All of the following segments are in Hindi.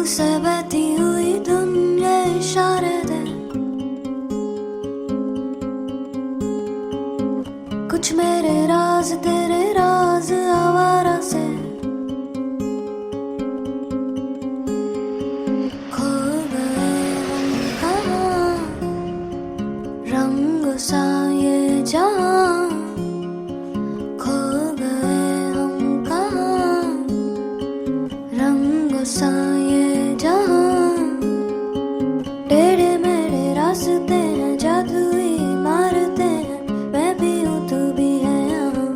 से बहती हुई दुनिया इशारे दे, कुछ मेरे राज तेरे राज आवारा से खो गए हम कहाँ, रंग सा ये जहाँ खो गए हम कहाँ, रंग सा ये जहाँ टेढ़े मेढ़े रास्ते हैं, जादुई मारते हैं, मैं भी हूँ तू भी है यहाँ।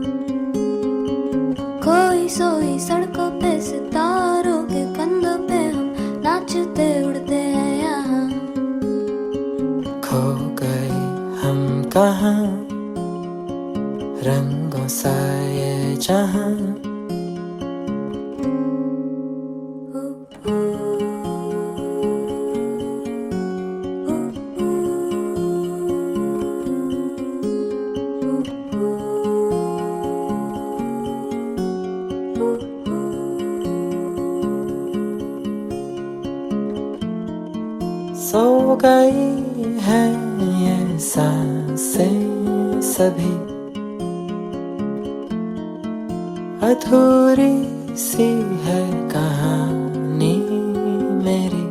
खोई सोई सड़कों पे सितारों के कंधों पे हम नाचते उड़ते हैं यहाँ। खो गए हम कहाँ, रंगों सा ये जहाँ सो गई है ये सांसें सभी, अधूरी सी है कहानी मेरी।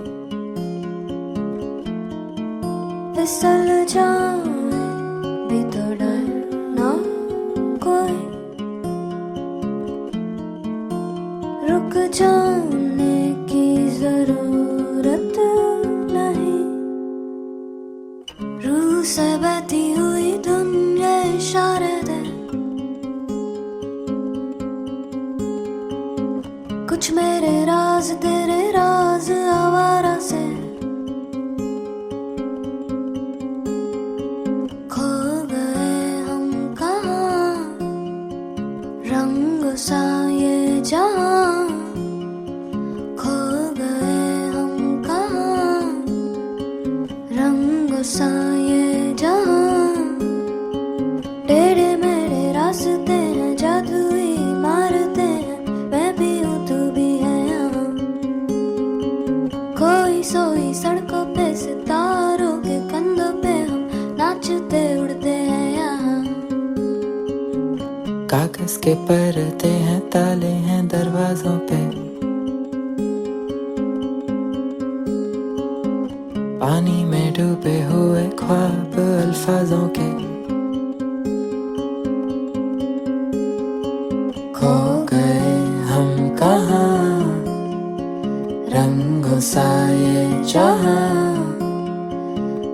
फिसल जाए भी तो डर ना कोई, रुक जाने की जरूरत नहीं। रूह से बहती हुई दुनिया इशारे दे, कुछ मेरे राज तेरे राज आवारा से खो गए हम कहाँ, रंग सा ये जहाँ खो गए हम कहाँ, रंग सा ये जहाँ टेढ़े मेढ़े रास्ते हैं, जादुई मारते हैं, मैं भी हूँ तू भी है यहाँ। खोई सोई सड़कों पे सितारों के कंधों पे हम नाचते उड़ते हैं यहाँ। कागज के परते हैं, ताले हैं दरवाजों पे, पानी में डूबे हुए ख्वाब अल्फाजों के। खो गए हम कहाँ, रंगों सा ये जहाँ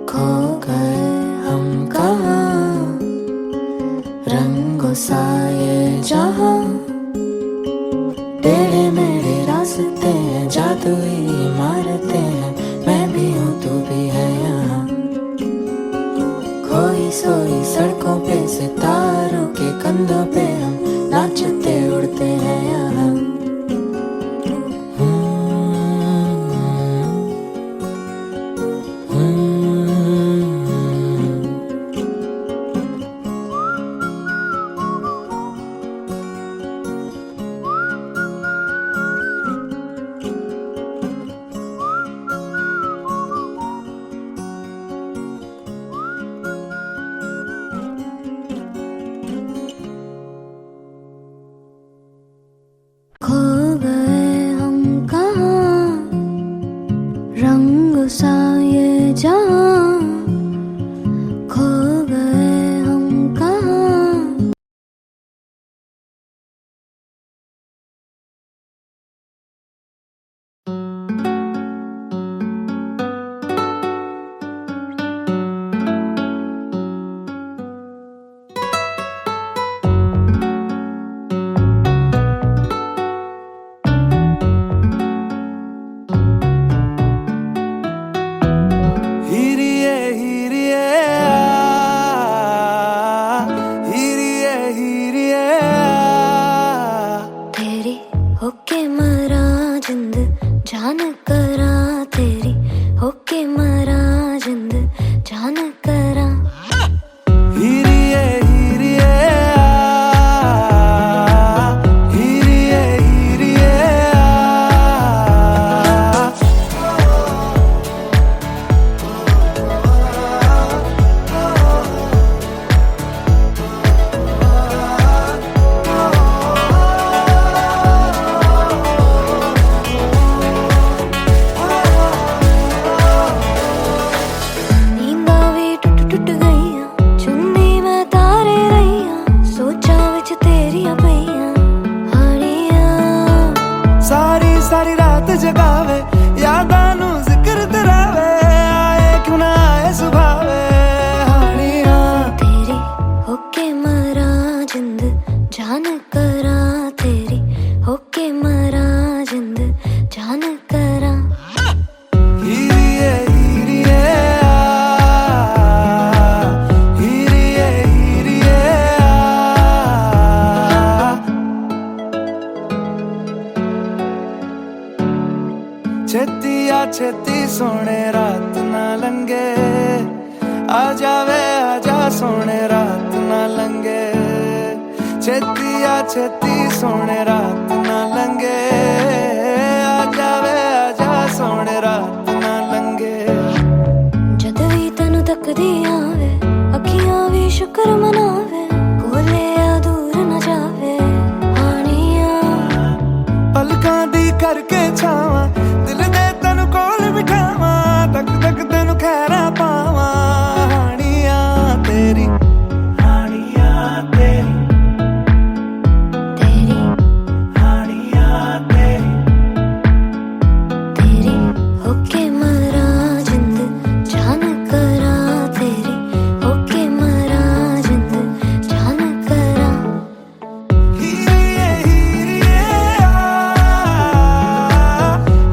खो गए हम कहाँ, रंगों सा ये जहाँ टेढ़े मेढ़े रास्ते हैं, जादुई मारते हैं, मैं भी हूँ तू भी है यहाँ। खोई सोई सड़कों पे सितारों के कंधों पे हम नाचते उड़ते हैं यहाँ। खो गए हम कहाँ, रंग सा ये जहाँ खो गए हम कहाँ। होके मरा जिंद जान करा तेरी, होके मरा जिंद जान करा। हीरिए हीरिए हीरिए हीरिए जान करा तेरी होके मरा जिंद जान करा हीरिए हीरिए हीरिए हीरिए छेती आ छेती सोने रात ना लंगे आ जावे आजा सोने रात ना लंगे छेती आ छेती सोने रात ना लंगे आ जावे आजा सोने रात ना लंगे जद भी तैनू तकदी आवे अखियां भी शुक्र मनावे कोले आ दूर न जावे हानिया पलकां दी करके छावां दिल दे तैनू कोल बिठावां तक तक तैनू खैरा पावां हानिया तेरी तेरी होके मरा जिंद जान करा तेरी होके मरा जिंद जान करा हीरिए हीरिए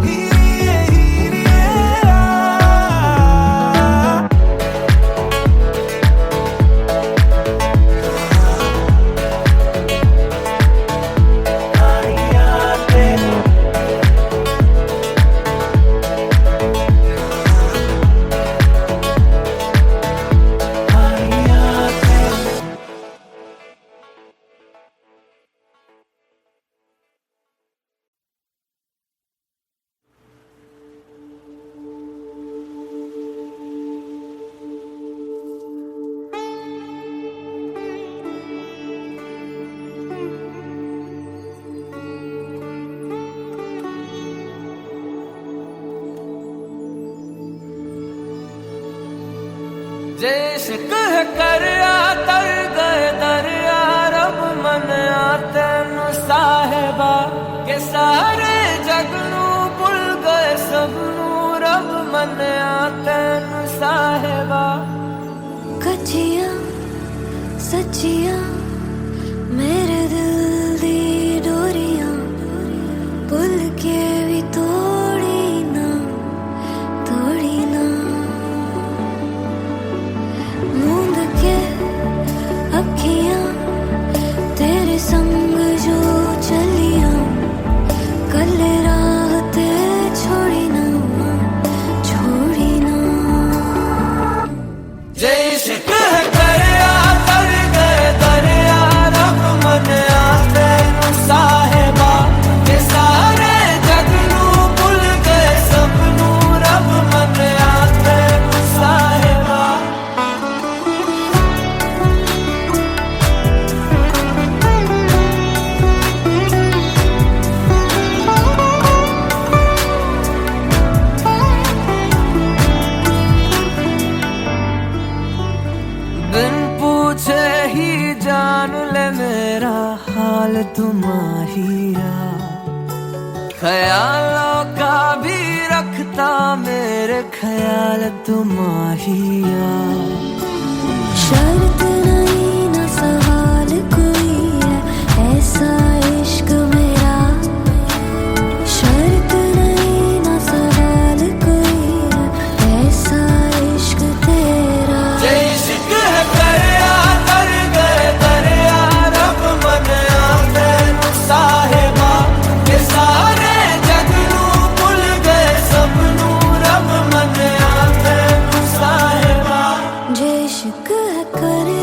हीरिए हीरिए जे इश्क है करया तर गए दरिया रब मनिया तेनू साहिबा के सारे जग नू भुल गए सबनू रब मनिया तेनू साहिबा कच्चियां सच्चियां मेरे दिल दी डोरियां भुल के भी तोड़ी ना मूंद के अखियां तेरे संग जो चलियां कल राह ते छोड़ी ना जे इश्क है करया तर गए दरिया रब मनिया तेनू साहिबा के सारे जग नू भुल गए सबनू रब मनिया तेनू साहिबा बिन पूछे ही जान ले मेरा हाल तुम्हारिया ख्यालों का भी रखता मेरे ख्याल तुम्हारिया शर्त नहीं ना सवाल कोई है ऐसा इश्क मेरा शर्त नहीं ना सवाल कोई है ऐसा इश्क तेरा जे इश्क है करया तर गए दरिया रब मनिया तेनू साहिबा के सारे जग नू भुल गए सबनू रब मनिया तेनू साहिबा जे इश्क है करे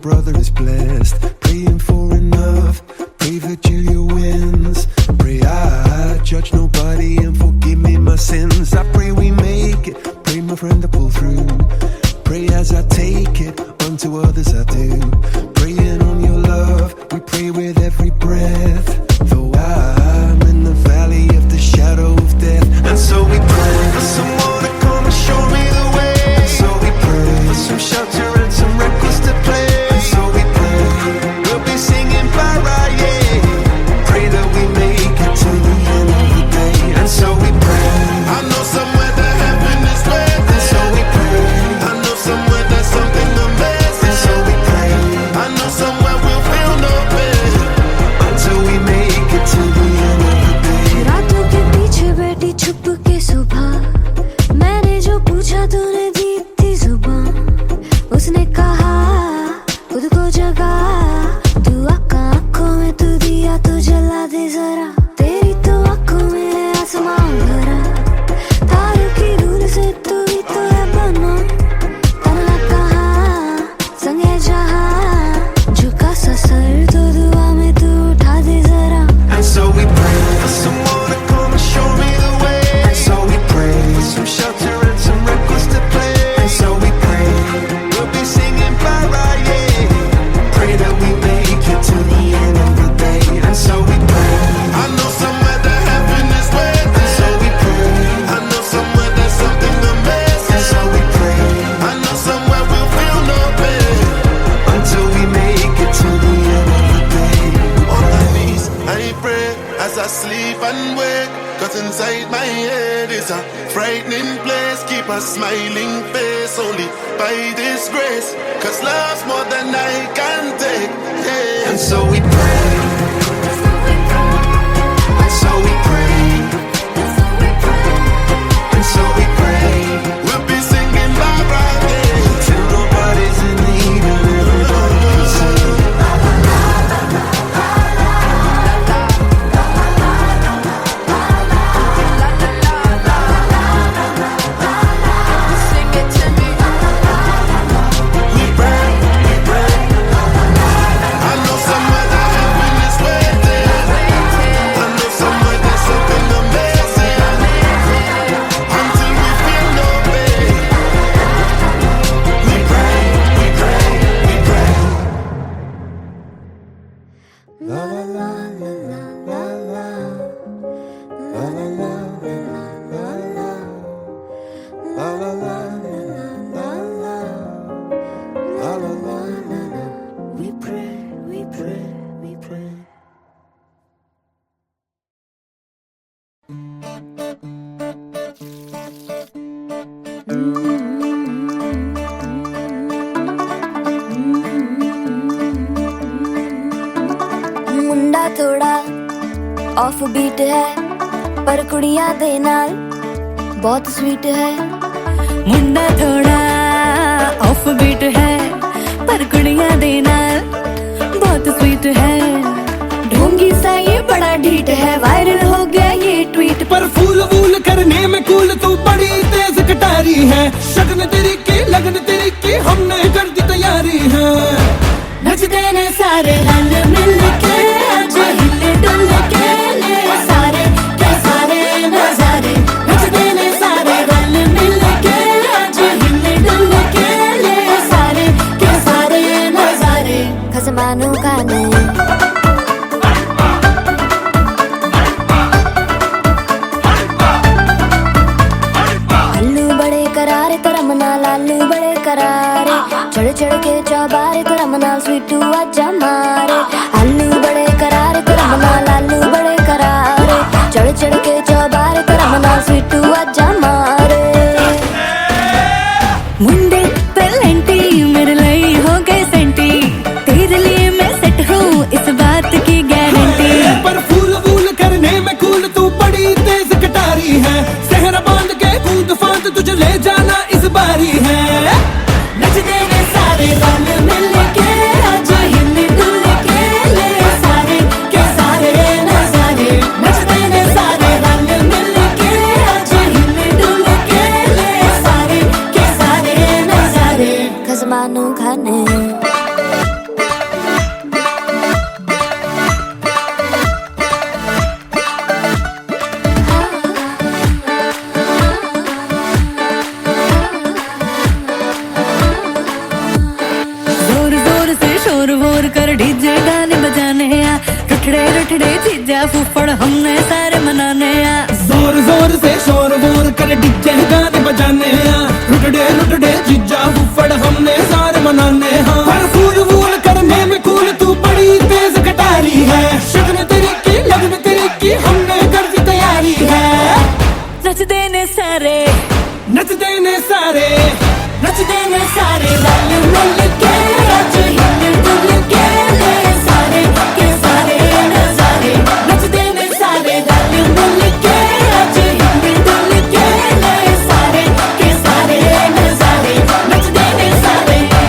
brother is blessed. Praying for enough, pray Virgilia wins. Pray I judge nobody and forgive me my sins. I pray we make it, pray my friend to pull through. Pray as I take it, unto others I do. Praying on your love, we pray with every breath. Though I'm in the valley of the shadow of death. And so we pray for someone to come and show me the way. And so we pray for some shelter and some records to play. And so we pray, we'll be singing Paraye. Pray that we make it to the end of the day. And so we pray, I know somewhere that heaven is waiting. And so we pray, I know somewhere there's something amazing. And so we pray, I know somewhere we'll feel no pain until we make it to the end of the day. रातों के पीछे बैठी छुप के सुबह, मैंने जो पूछा तूने दी थी जुबान। उसने कहा खुद को जगा, तू आंखों में तू दिया तो जला दे जरा। तेरी तो आंखों में है आसमान भरा, तारों की धूल से तू भी तो है बना। तन्हा कहा संगे जहां, झुका सा सर तो दुआ में तू उठा दे जरा। And so we pray for someone to come and show me the way. And so we pray for some shelter and some records to play. And so we pray, we'll be singing Paraye. Pray that we make it to the end of the day. And so we pray, I know somewhere that heaven is waiting. And so we pray, I know somewhere there's something amazing. And so we pray, I know somewhere we'll feel no pain until we make it to the end of the day. On my knees, I pray as I sleep and wake. Cause inside my head is a frightening place. Keep a smiling face only by this grace. Cause love's more than I can take. Yeah. And so we pray, and so we pray, and so we pray, We'll be singing Paraye. till nobody's in need and everybody can sing. We pray, we pray. I know somewhere that heaven is waiting. I know somewhere there's something amazing. Until we feel no pain. We pray, we pray, we pray. La la la la la la la la la la la la la la la. We pray, we pray, we pray. मुंडा थोड़ा ऑफ बीट है, पर कुड़ियां दे नाल बहुत स्वीट है। मुंडा थोड़ा ऑफ बीट है, पर कुड़ियां दे नाल बहुत स्वीट है। ढोंगी सा ये बड़ा ढीठ है, वायरल हो गया ये ट्वीट। पर फूल वूल करने में कूल तू बड़ी तेज कटारी है। शगन तेरी की लगन तेरी की हमने कर दी तैयारी है। नचते ने सारे रल मिल के, आज हिले डुल के ले सारे के सारे नजारे। नचते ने सारे रल मिल के, आज हिले डुल के ले सारे के सारे नजारे। खसमानों का नहीं करारे तेरा मना लालू बड़े करारे। चढ़ चढ़ के चौबारे तेरा मना स्वीटू आजा मारे। आलू बड़े करारे तेरा मना लालू बड़े करारे। चढ़ चढ़ के चौबारे तेरा मना स्वीटू आजा मारे। मुंडे पेलेंटी मेरे लिए हो गए सेंटी, तेरे लिए मैं सेट हूँ इस बात की गारंटी। पर फूल वूल करने में कूल तू बड़ी तेज कटारी है। सहरा बांध के कूद फांद तुझे ले जाना इस बारी है। नचते ने सारे रल मिल के, आज हिले डुल के ले फुफड़ हमने सारे मनाने आ। जोर जोर से शोर वोर कर डीजे गाने बजाने लुटड़े जीजा फुफड़ हमने सारे मनाने हाँ। पर फूल वूल करने में कूल तू बड़ी तेज कटारी है। शक्ल तेरी की लगन तेरी की हमने कर दी तैयारी है। नच देने सारे नच देने सारे नच देने सारे रल मिल के आज हिल डुल के ले सारे के सारे नजारे। नच देने सारे रल मिल के आज हिल डुल के ले सारे के सारे नजारे। नच देने सारे नच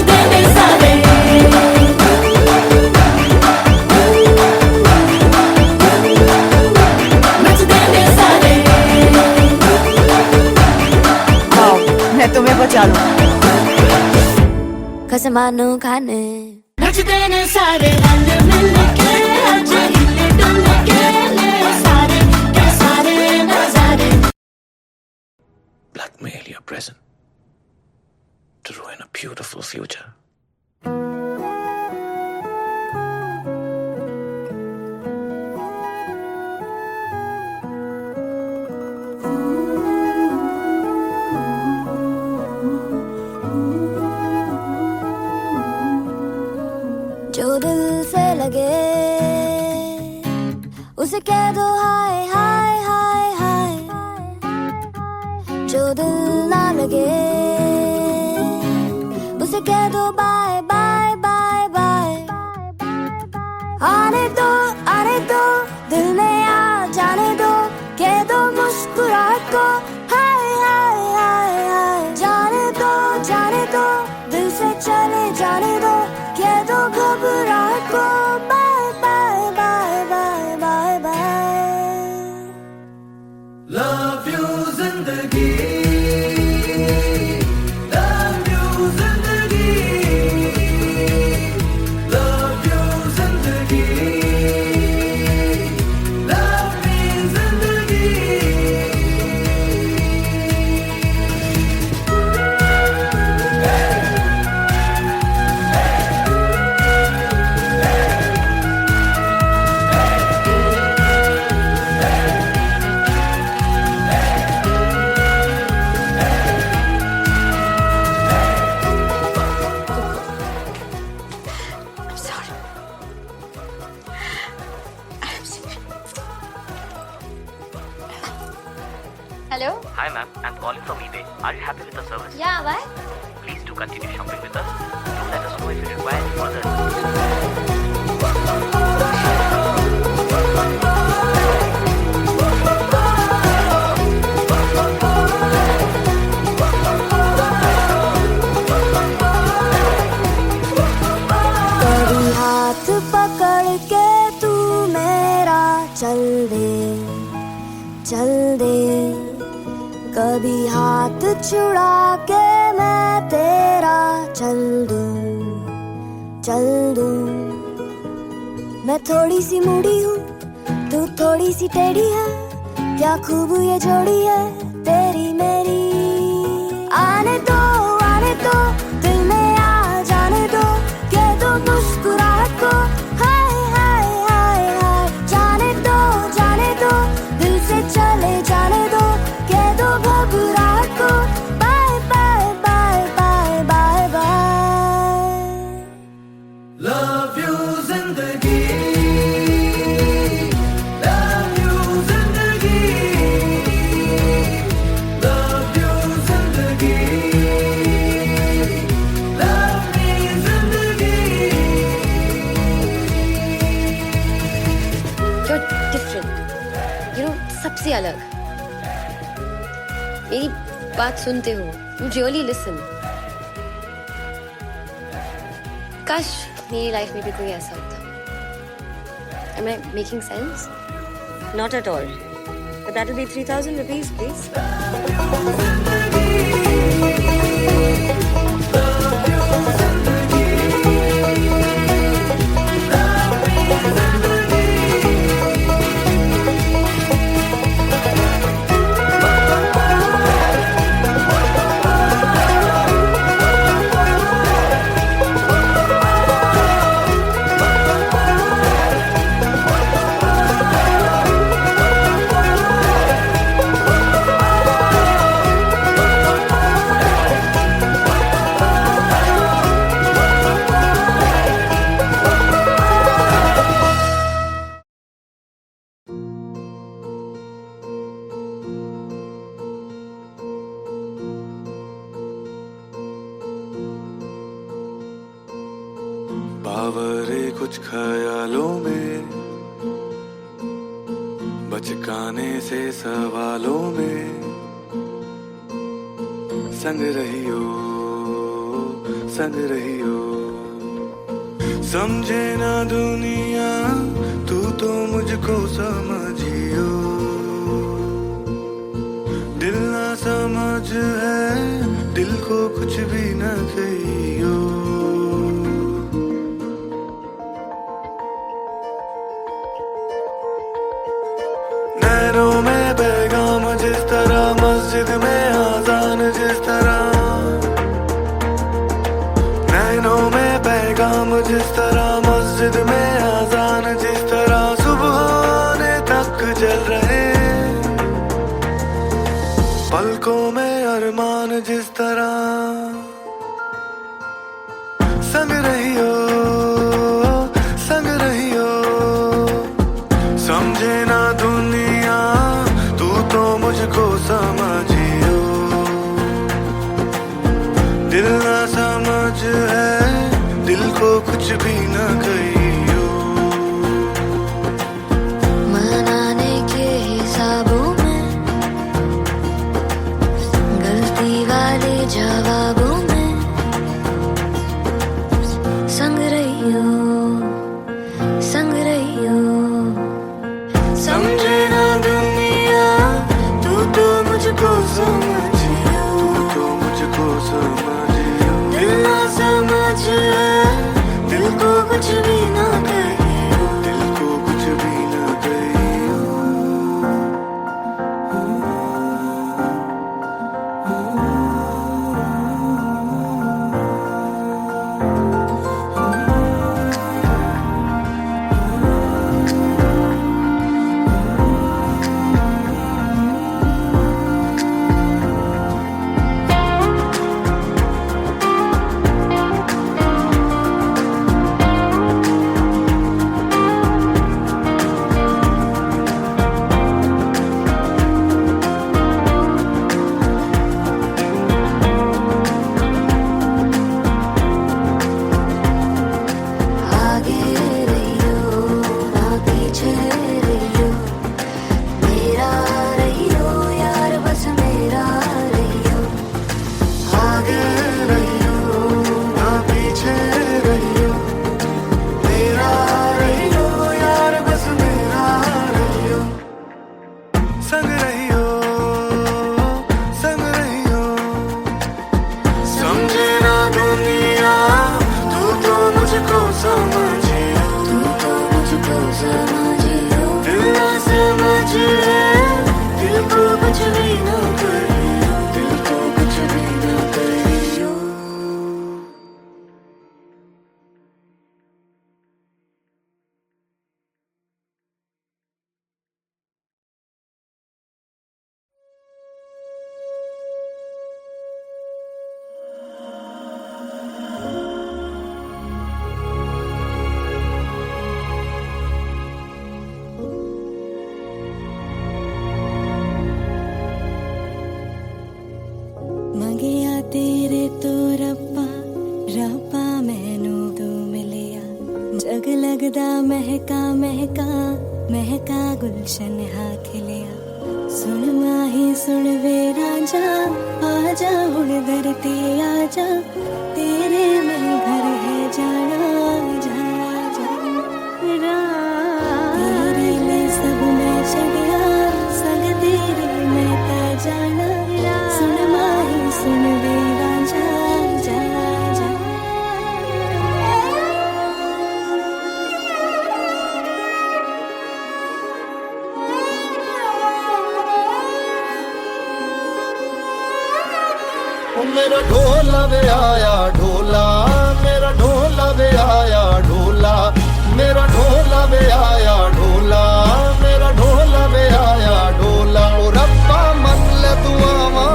देने सारे नच देने सारे। आओ मैं तुम्हें बचा लूं। कसमानो खाने नच देने सारे रल मिल के आज हिल डुल के ले सारे के सारे नजारे। Blackmail your present to ruin a beautiful future. जो दिल से लगे उसे कह दो हाय हाय हाय हाय। जो दिल ना लगे उसे कह दो बाय बाय बाय बाय। आने दो दिल में आ जाने दो कह दो मुस्कुराहट को हाय हाय हाय हाय। जाने दो दिल से चले जाने दो कह दो घबराहट को bye bye bye bye bye bye. Love you जिंदगी लव यू जिंदगी लव यू जिंदगी लव मी जिंदगी। Hello? Hi ma'am, I'm calling from eBay. Are you happy with the service? Yeah, why? Please do continue shopping with us. Do let us know if you require any further. कभी हाथ पकड़ के तू मेरा चल दे कभी हाथ छुड़ा के मैं तेरा चल दूं। मैं थोड़ी सी मूडी हूँ तू थोड़ी सी टेढ़ी है क्या खूब ये जोड़ी है तेरी मेरी। आने दो दिल में आ जाने दो कह दो मुस्कुराहट को हाय हाय हाय हाय। जाने दो दिल से चले जाने दो कह दो घबराहट को bye bye bye bye bye bye. Love you जिंदगी लव यू जिंदगी लव यू जिंदगी लव मी जिंदगी। You're different. You know, सबसे अलग। मेरी बात सुनते हो, you really listen. काश मेरी लाइफ में भी कोई ऐसा होता। Am I making sense? Not at all. But that will be 3,000 rupees, please. Aware कुछ ख्यालों में, बचकाने से सवालों में, संग रहियो संग रहियो। समझे ना दुनिया तू तो मुझको समझियो, दिल ना समझ है दिल को कुछ भी न कहियो। नैनों में पैगाम जिस तरह, मस्जिद में आजान जिस तरह, नैनों में पैगाम जिस तरह, मस्जिद में आजान जिस तरह, सुबह आने तक जल रहे पलकों में अरमान जिस तरह। संग रहियो संग रहियो, समझे ना दुनिया तू तो मुझको समझियो, दिल ना समझ है दिल को कुछ भी न कहियो। मनाने के हिसाबों में, गलती वाले जवाबों में, संग रहियो संग रहियो। समझे ना दुनिया तू तो मुझको समझियो, तू तो मुझको समझियो, दिल ना समझ दिल को कुछ भी ना कहियो, दिल को कुछ भी न कहियो। ਮੰਗਿਆ ਤੇਰੇ ਤੋਂ ਰੱਬਾ ਰੱਬਾ ਮੈਨੂੰ ਤੂੰ ਮਿਲਿਆ, ਜਗ ਲੱਗਦਾ ਮਹਿਕਾ ਮਹਿਕਾ ਮਹਿਕਾ ਗੁਲਸ਼ਨ ਹਾ ਖਿਲਿਆ। ਸੁਣ ਮਾਹੀ ਸੁਣ ਵੇ ਰਾਜਾ, ਆ ਜਾ ਹੁਣ ਧਰਤੀ ਆ ਜਾ, ਤੇਰੇ ਮੈਂ ਘਰ ਹੈ ਜਾਣਾ ਜਾਣਾ ਜਾਣਾ। ਤੇਰੇ ਲਈ ਸਭ ਮੈਂ ਛੱਡਿਆ, ਸੰਗ ਤੇਰੇ ਮੈਂ ਤਾਂ ਜਾਣਾ। सुन माही सुन वे राजा जा जा। मेरा ढोला वे आया ढोला, मेरा ढोला वे आया ढोला, मेरा ढोला वे आया ढोला, मेरा ढोला वे आया ढोला। ओ रब्बा मन ले दुआवा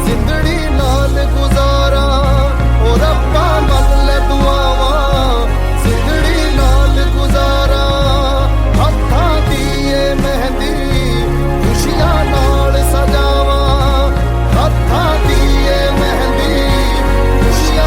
जिंदड़ी नाल गुजारा, ओ रब्बा मन ले दुआवा जिंदड़ी नाल गुजारा। हत्था दिए मेहंदी खुशियां नाल सजावा, हत्था दिए मेहंदी खुशियां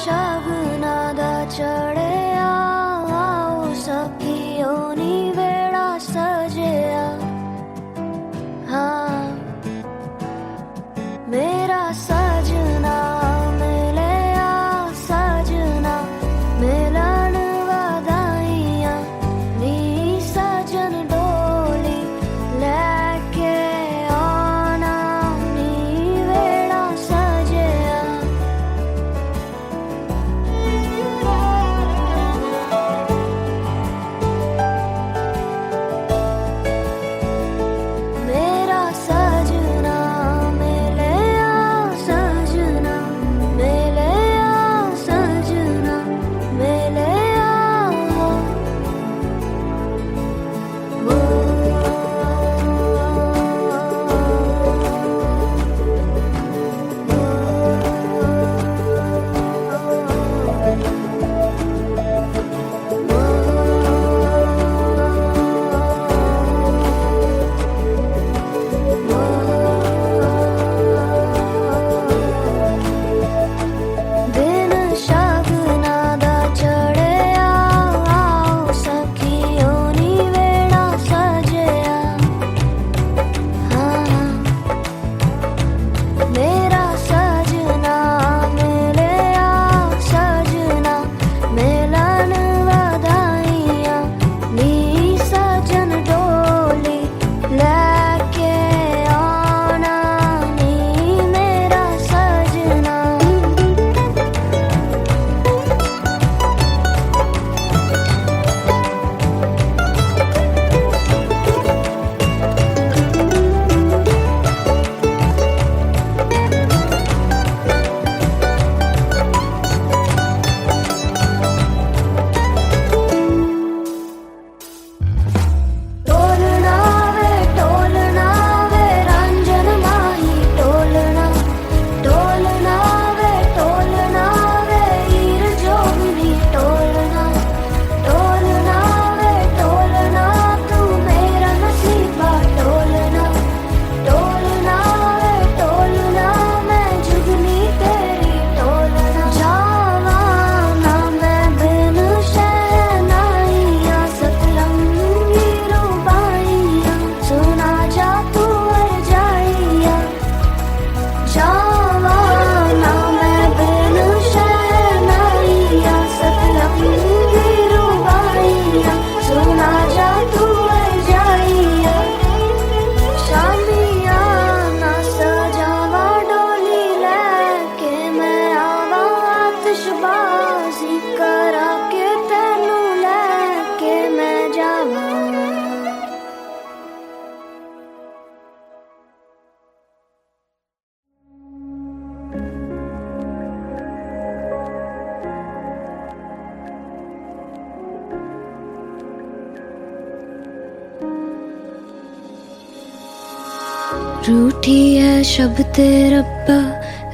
शगना दा चढ़िया आओ सखियों नी वेड़ा सजिया हाँ मेरा सजना मिलिया सजना मिलन वधाइयां नी सजन डोली लैके आना नी वेड़ा सजिया मेरा सजना मिलिया सजना मिलिया सजना मिलिया दिन शगना दा चढ़िया आओ सखियों नी वेड़ा सजिया हाँ मेरा सजना मिलिया सजना मिलन वधाइयां नी सजन डोली लैके आना नी मेरा सजना टोलना वे रंजन माही टोलना वे हीर जोगनी टोलना वे टोलना तू मेरा नसीबा टोलना वे टोलना मैं जुगनी तेरी टोलना जावा ना मैं बिन शहनाइया सतरंगी रूबाइया सुना जा तू अर जाइया जावा ना मैं बिन शहनाइया सतरंगी रूबाइया सुना जा तू अर जाइया शामिया ना सजावा डोली लैके मैं आवा आतिशबाजी करा के तेनू लैके मैं जावा रूठी है शब्द रब्बा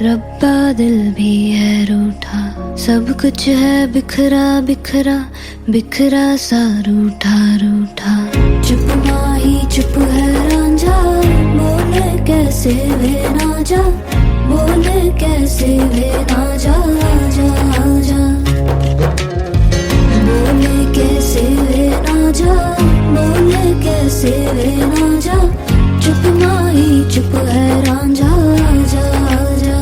रब्बा दिल भी है रूठा सब कुछ है बिखरा बिखरा बिखरा सा रूठा रूठा चुप माही चुप है रांझा बोले कैसे वे ना जा बोले कैसे वे ना जा जा जा बोले कैसे वे ना जा बोले कैसे वे ना जा चुप माही चुप है रांझा जा जा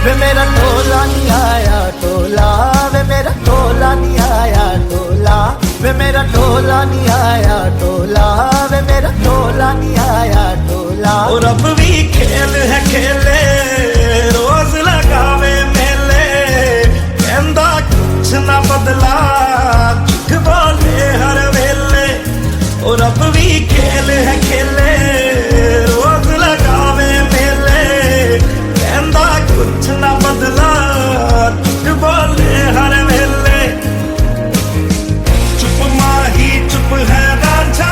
वे मेरा टोला नहीं आया टोला वे मेरा टोला नहीं आया टोला वे मेरा टोला नहीं आया टोला वे मेरा टोला नहीं आया टोला और अब भी खेल है खेले रोज लगावे मेले कहंदा कुछ ना बदला झूठ बोले हर वेले और अब भी खेल है खेले रोज लगावे मेले कहंदा कुछ ना बदला झूठ बोले हर वेले चुप माही चुप है रांझा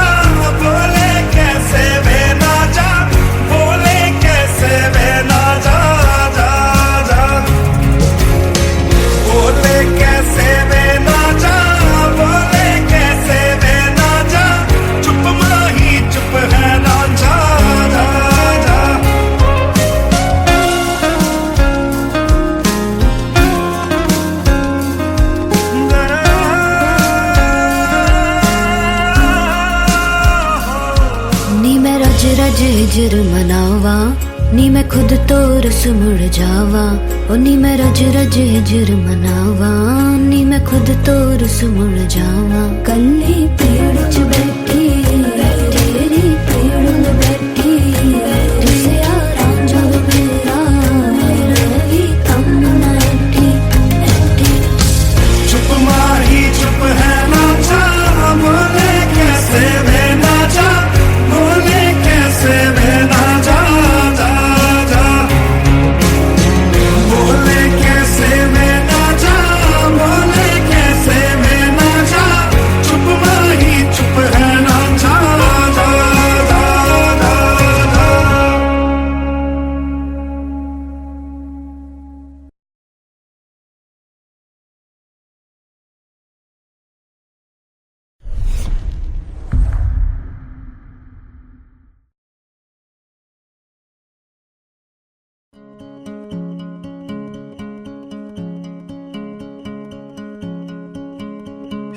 बोले कैसे वे ना जा बोले कैसे वे ना जा जा रज हिजर मनावा नी मैं खुद तो रस मुड़ जावा ओ नी मैं रज रज हिजर मनावा नी मैं खुद तो रस मुड़ जावा कल्ली पेड़ च बैठी तेरी पेड़ में बैठी तुसे रांझा मेरा मेरा ही कम ना ऐठी ऐठी चुप माही चुप है नाचा बोले कैसे वे नाचा बोले कैसे वे नाचा जा जा बोले कैसे वे नाचा बोले कैसे वे नाचा चुप माही चुप है नाचा जा जा जा जा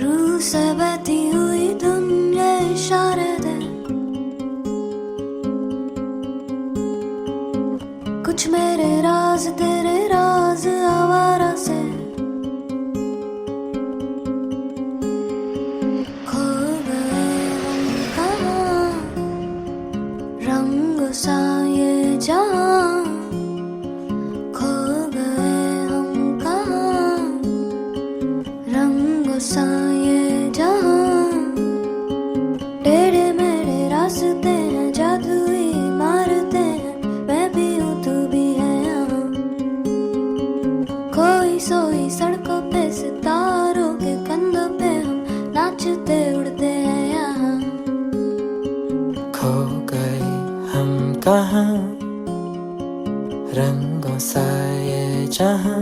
रूह से बहती हुई दुनिया इशारे दे कुछ मेरे राज तेरे राज आवारा से खो गए हम कहाँ रंग सा ये जहाँ खो गए हम कहाँ रंग सा ये जहाँ टेढ़े मेढ़े रास्ते हैं जादुई मारते हैं मैं भी हूँ तू भी है यहाँ खोई सोई सड़कों पे सितारों के कंधों पे हम नाचते उड़ते हैं यहाँ खो गए हम कहाँ रंगों सा ये जहाँ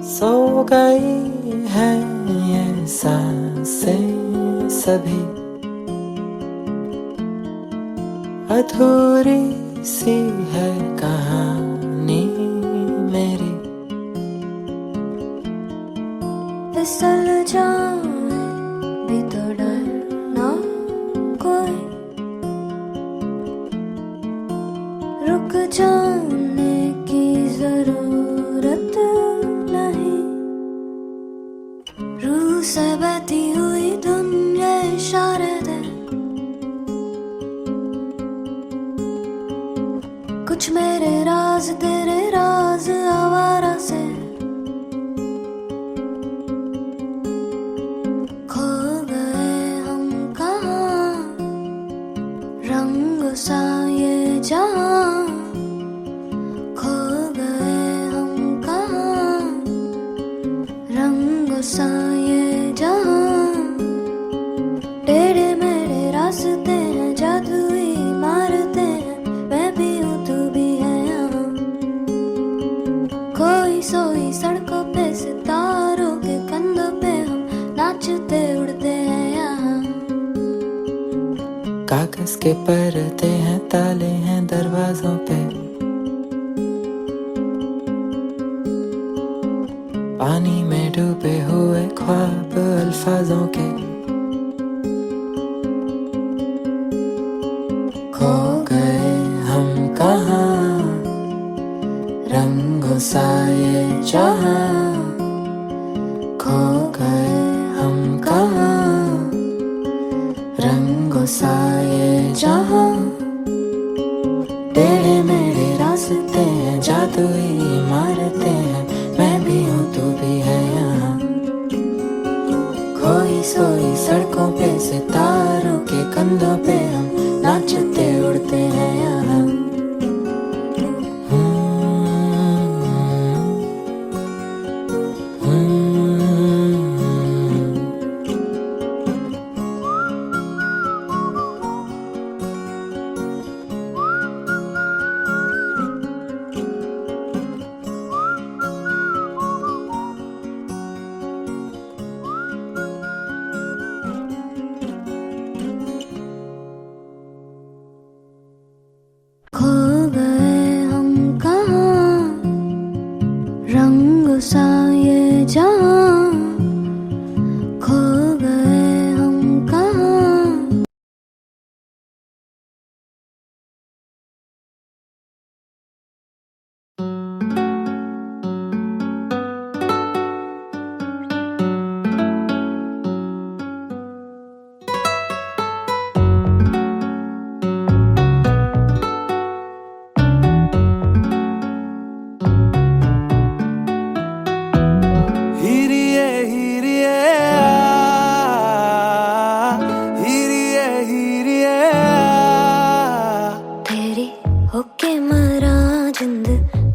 सो गई है ये सांसें सभी अधूरी सी है कहानी मेरी फिसल जाए भी तो डर ना कोई रुक जाने की जरूरत नहीं रूह से बहती हुई दुनिया इशारे दे कुछ मेरे राज तेरे राज आवारा से खो गए हम कहाँ रंग सा ये जहाँ खो गए हम कहाँ रंग सा ये जहाँ टेढ़े मेढ़े रास्ते हैं जादुई मारते हैं मैं भी हूँ तू भी है यहाँ खोई सोई सड़कों पे सितारों के कंधों पे हम नाचते उड़ते हैं यहाँ कागज के पर्दे हैं ताले हैं दरवाजों पे पानी में डूबे हुए ख्वाब अल्फाजों के खो गए हम कहाँ रंगों सा ये जहाँ खो गए हम कहाँ रंगों सा ये जहाँ टेढ़े मेढ़े रास्ते हैं जादुई मारते हैं मैं भी हूँ तू भी है यहाँ खोई सोई सड़कों पे सितारों के कंधों पे हम नाचते उड़ते हैं यहाँ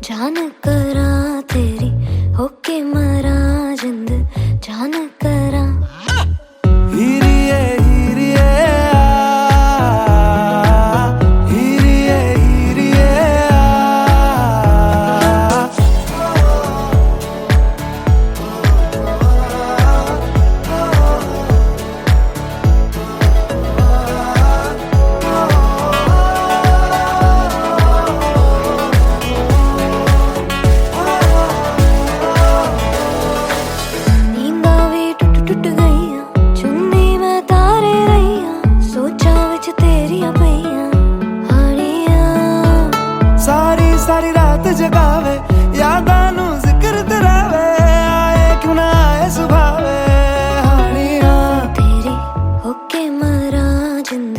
जान करा तेरी होके मरा जिंद जान करा हीरिए हीरिए हीरिए हीरिए नींदा भी टुट टुट गईया चुन्नी मैं तारे रहीया सोचा विच तेरिया पईया हानिया सारी सारी रात जगावे यादां नू जिक्र तरावे आए क्यों ना आए सुभावे हानिया तेरी होके मरा जिंद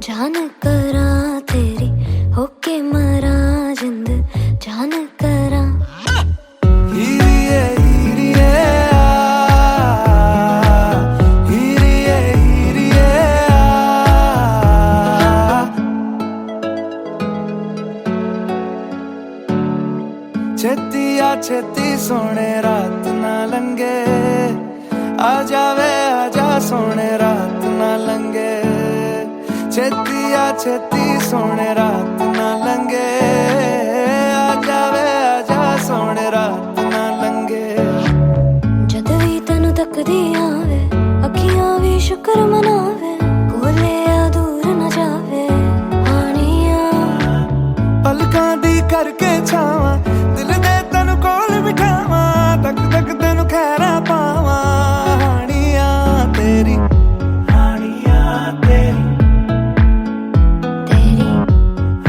जान करा तेरी होके मरा जिंद जान करा हीरिए हीरिए हीरिए हीरिए छेती आ छेती सोने रात ना लंगे आ जावे आजा सोने रात ना लंगे छेती आ छेती सोने रात ना लंगे आ जावे आजा सोने रात ना लंगे जद भी तेनू तकदी आवे अखियां भी शुक्र मनावे कोले आ दूर न जावे हानिया पलकां दी करके छावां दिल दे तैनू कोल बिठावां तक तक तैनू खैरा पावां हानिया तेरी हानिया तेरी तेरी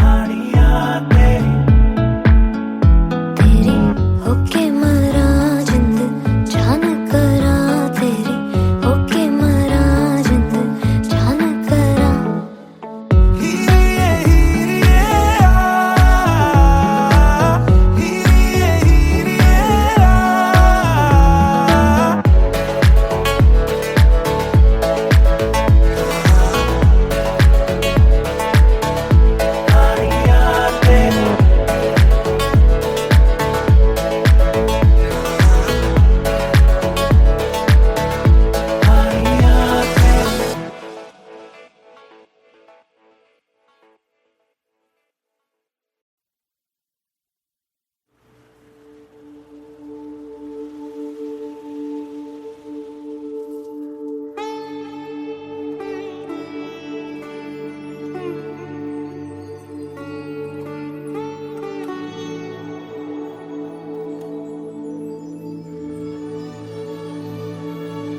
हानिया तेरी तेरी होके मरा जिंद जान करा तेरी होके मरा जिंद जान करा हीरिए हीरिए हीरिए हीरिए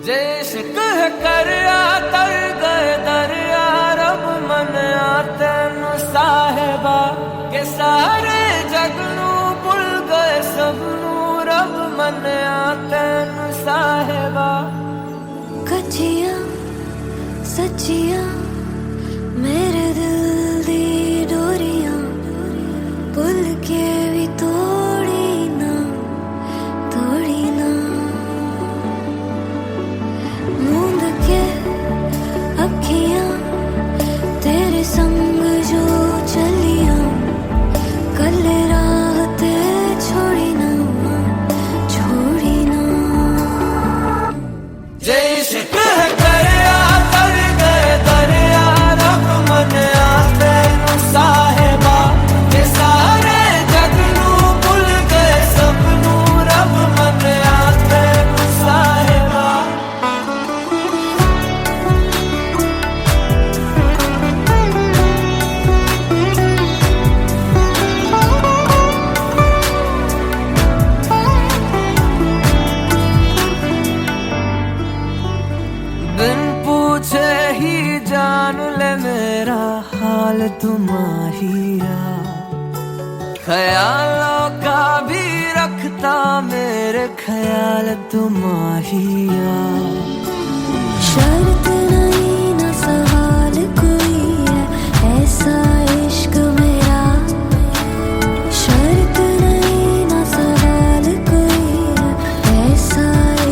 जे इश्क है करया तर गए दरिया रब मनिया तेनू साहिबा के सारे जग नू भुल गए सबनू रब मनिया तेनू साहिबा कच्चिया सच्चिया मेरे दिल दी डोरियां भुल के भी तोड़ी ना मूंद के अखियां तेरे संग जो चलियां कल रात छोड़ी ना जे इश्क है करया तर गए दरिया रब मनिया तेनू साहिबा के सारे जग नू भुल गए सबनू रब मनिया तेनू साहिबा बिन पूछे ही जान ले मेरा हाल तुम्हारिया ख्यालों का भी रखता मेरे ख्याल तुम्हारिया शर्त नहीं ना सवाल कोई है ऐसा इश्क मेरा शर्त नहीं ना सवाल कोई है ऐसा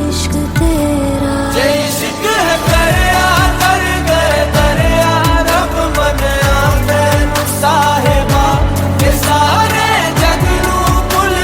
इश्क तेरा जे इश्क है करया तर गए दरिया रब मनिया तेनू साहिबा के सारे जग नू भुल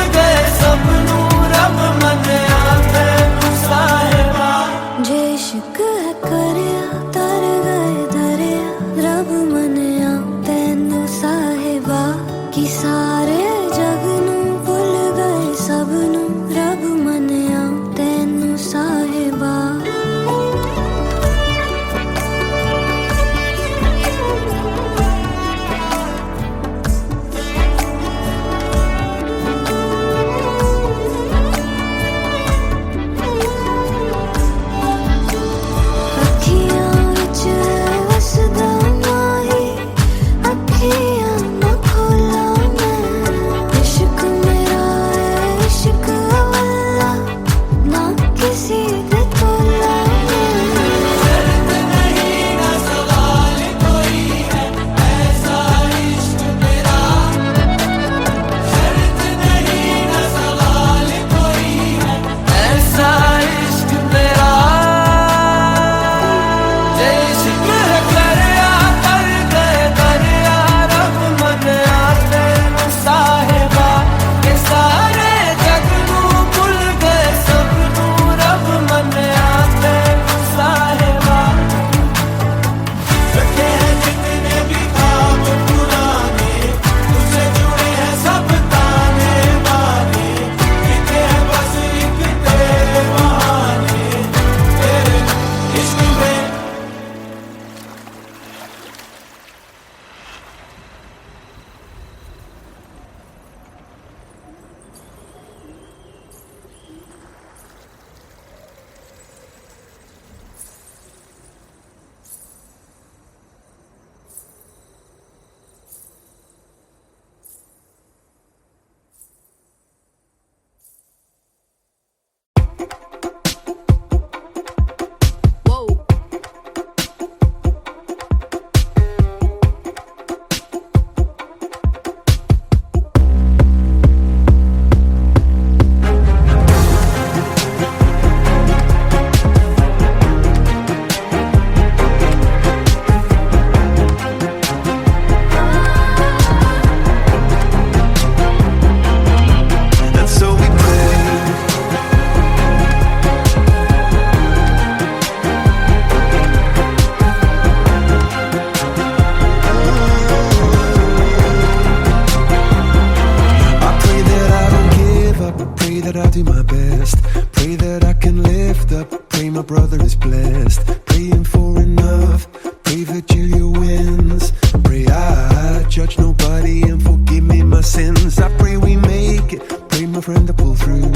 that I'll do my best. Pray that I can lift up. Pray my brother is blessed. Praying for enough. Pray Virgilia wins. Pray I judge nobody and forgive me my sins. I pray we make it. Pray my friend to pull through.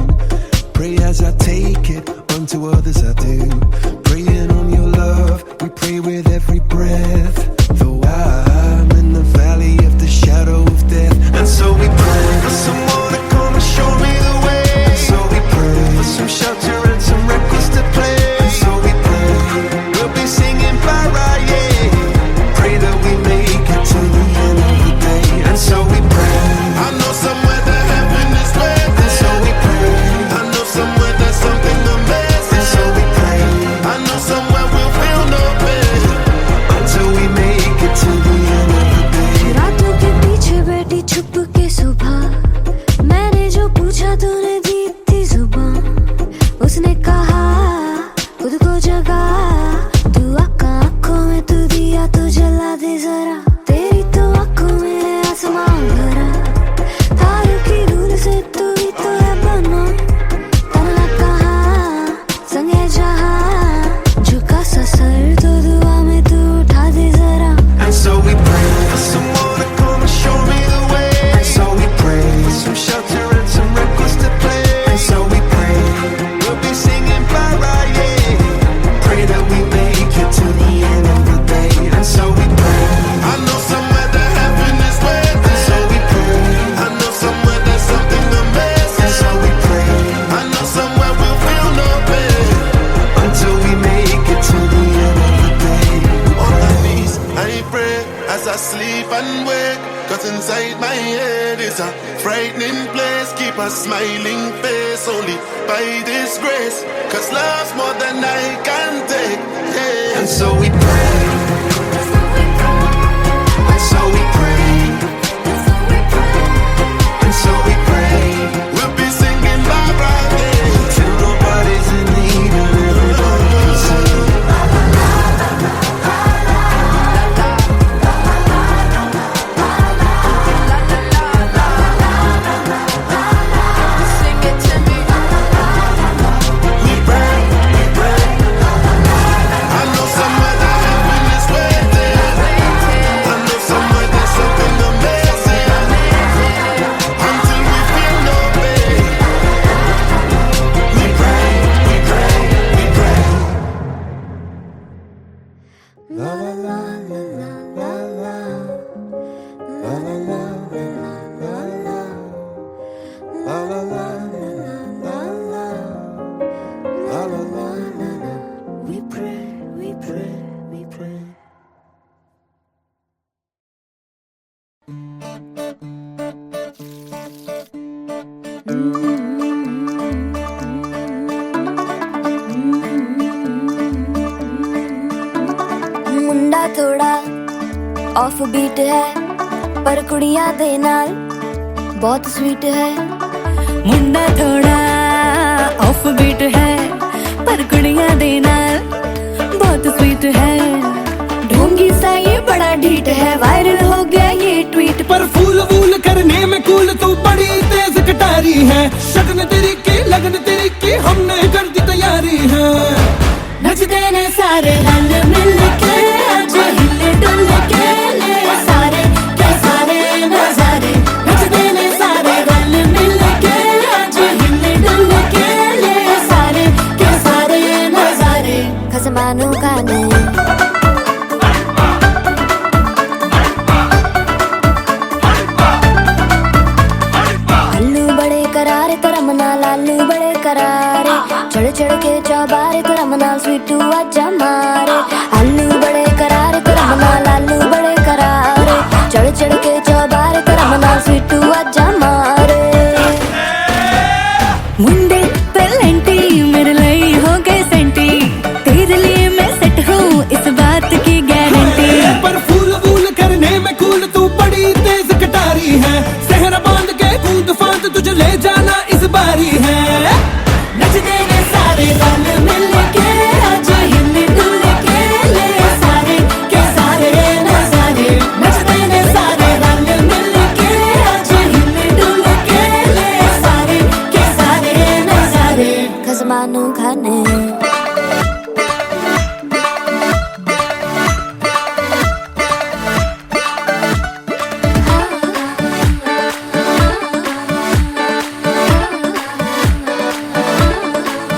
Pray as I take it. Unto others I do. Praying on your love. We pray with every breath. Though I'm in the valley of the shadow of death. And so we pray for someone to come and show me the way. And so we pray for some shelter and some records to play. And so we pray we'll be singing Mariah. Pray that we make it to the end of the day. And so we pray. I know somewhere that heaven is waiting. And so we pray. I know somewhere there's something amazing. And so we pray. I know somewhere we'll feel no pain until we make it to the end of the day. रातों के पीछे बैठी छुप के सुबह मैंने जो पूछा तूने दी थी जुबान उसने कहा खुद को जगा तू आंखों में तू दिया तो जला दे जरा तेरी तो आंखों में है आसमान भरा तारों की धूल से तू ही तो है बना तन्हा कहाँ संगे जहाँ झुका सा सर तो दुआ में तू उठा दे जरा. And so we pray for someone to come and show me the way. And so we pray for some shelter and some records to play. And so we pray we'll be singing Mariah. Pray that we make it to the end of the day. And so we pray. I know somewhere that heaven is waiting. And so we pray. I know somewhere there's something amazing. And so we pray. I know somewhere we'll feel no pain until we make it to the end of the day. On my knees I pray as I sleep and wake. Cause inside my head is a frightening place. Keep a smiling face only by this grace. Cause love's more than I can take. Yeah. And so we pray. And so we pray. And so we pray. We'll be singing Mariah till nobody's in need and everybody can sing. I know somewhere that heaven is waiting. I know somewhere there's something amazing. Until we feel no pain. We pray, we pray, we pray. La la la la la la la la la la la la la la la. We pray, we pray, we pray. मुंडा थोड़ा ऑफ बीट है पर कुड़ियां दे नाल बहुत स्वीट है मुंडा थोड़ा ऑफ बीट है पर कुड़ियां दे नाल बहुत स्वीट है ढोंगी सा ये बड़ा ढीठ है वायरल हो गया ये ट्वीट पर फूल वूल करने में कूल तू बड़ी तेज कटारी है शगन तेरी की लगन तेरी की हमने कर दी तैयारी है नचते ने सारे रंग मिल के आज हिले डुल के ले सारे के सारे नजारे नचते ने सारे रंग मिल के आज हिले डुल के ले सारे के सारे नजारे खसमानों का नहीं अल्लू बड़े करारे तो रमना लालू बड़े करारे चढ़ चढ़ के चौबारे तो रमना स्वीटू आजा मारे अल्लू बड़े करारे तो रमना लालू बड़े करारे चढ़ चढ़ के चौबारे तो रमना स्वीटू आजा मारे मुंडे पेलेंटी मेरे लिए हो गए सेंटी तेरे लिए मैं सेट हूँ इस बात की गारंटी पर फूल वूल करने में कूल तू बड़ी तेज कटारी है सहरा बांध के कूद फांद तुझे ले जाना इस बारी है नचते ने सारे रंग मिल के आज हिले डुल के ले सारे के सारे नजारे नचते ने सारे रंग मिल के आज हिले डुल के ले सारे के सारे मानो खाने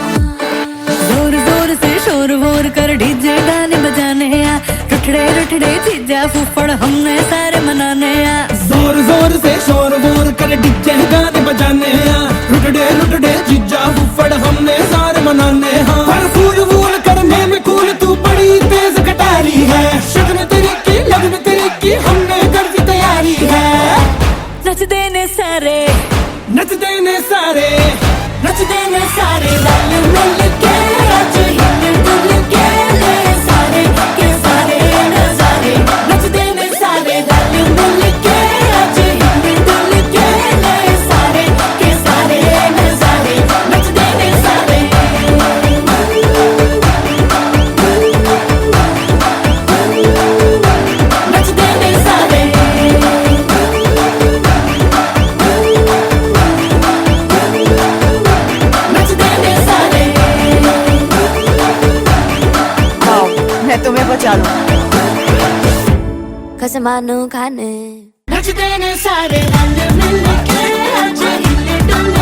जोर जोर से शोर वोर कर डीजे गाने बजाने आ रुठड़े रुठड़े जीजा फूफड़ हमने सारे मनाने आ जोर जोर से शोर वोर कर डीजे गाने बजाने आ रुटड़े रुटड़े जीजा फुफड़ हमने सारे मनाने हाँ पर फूल वूल करने में कूल तू बड़ी तेज कटारी है शगन तेरी की लगन तेरी की हमने कर दी तैयारी है नच देने सारे नच देने सारे नच देने सारे रल मिल के आज हिल डुल के ले सारे के सारे नजारे नच देने सारे रल मिल के आज हिल डुल के ले सारे के सारे नजारे नच देने सारे नच देने सारे नच देने सारे आओ मैं तुम्हें बचा लूं कसम मानो खाने नच देने सारे रल मिल के आज हिल डुल